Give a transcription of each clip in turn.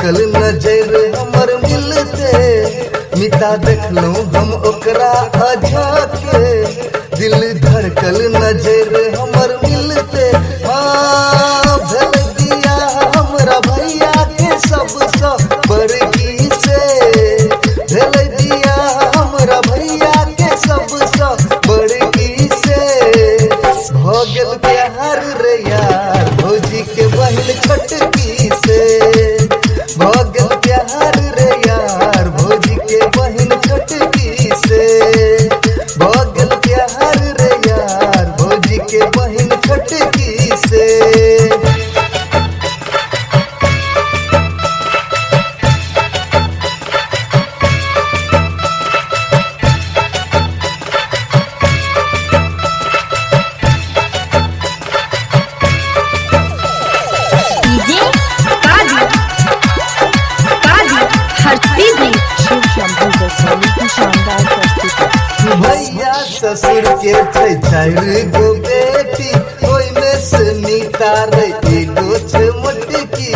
धड़कल नजर हमर मिलते, मिता देखलू हम ओकरा अझाके। दिल धड़कल नजर हमर मिलते, हाँ भेल दिया हमरा भैया के सबसे बड़की से। भेल दिया हमरा भैया के सबसे बड़की से। भ गेल प्यार रे यार भौजी के बहिन छोटकी से। भ गेल प्यार रे यार भौजी के बहिन छोटकी से। भ गेल प्यार रे यार भौजी के बहिन छोटकी से। भैया ससुर के छै चारि गो बेटी, ओइ में से नीता रे एगो छै मोटकी,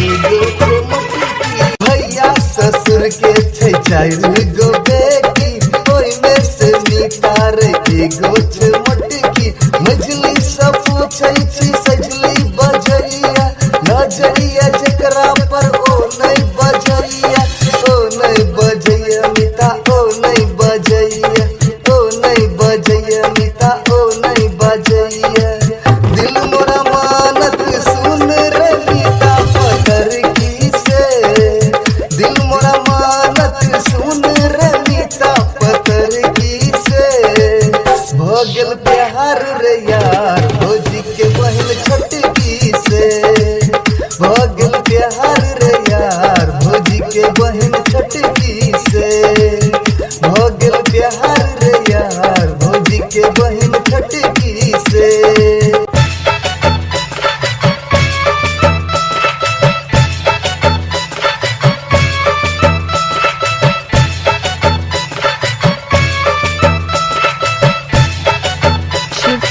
एगो छै मोटकी। भैया ससुर के छै चारि गो बेटी, ओइ में से नीता रे एगो छै मोटकी। मझली सब पूछै छी सजली बजैया, नजरिया जेकरा पर ओ नहीं बजैया, ओ नहीं बजैया मिता ओ नहीं बजैया, ओ नहीं बजैया मिता ओ नहीं बजैया। दिल मोरा मानत सुन रे मिता पतरकी से। दिल मोरा मानत सुन रे मिता पतरकी से। भ गेल प्यार रे यार भौजी के बहिन छोटकी से। भ गेल प्यार रे यार भौजी के बहिन छोटकी से। भ गेल प्यार रे यार भौजी के बहिन छोटकी से।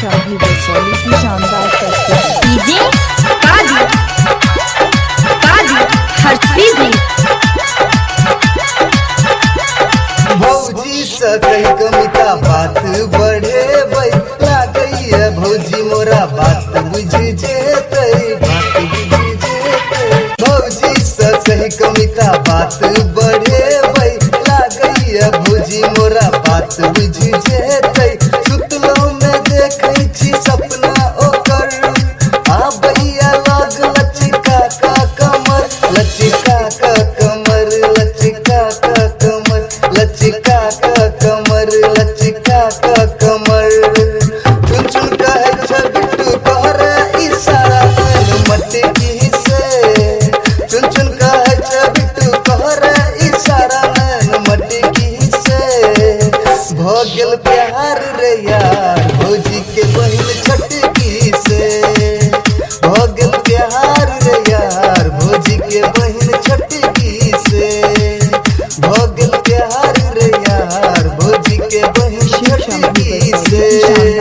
शाही बसोली की शानदार प्रस्तुति। डीजे काजी हर्षिदी। भौजी से कई कमिता बात बढ़े लागैया भौजी मोरा बात बुझ जेतै, बात बुझ जेतै। भौजी से कई कमिता बात बढ़े लागैया भौजी मोरा बात बुझ जेतै। सुतलो में देखै छी सपना ओकर, आबैया लग लचिका का कमर, लचिका का कमर, लचिका का कमर, लचिका का कमर, लचिका का कमर। चुन चुन कहै छ बिट्टू तोहरे इशारा मटकी से। चुन चुन कहै छ बिट्टू तोहरे इशारा मटकी से। भ गेल प्यार रे यार भौजी के बहिन छोटकी से। भ गेल प्यार रे यार भौजी के बहिन छोटकी से। भ गेल प्यार रे यार भौजी के बहिन छोटकी से।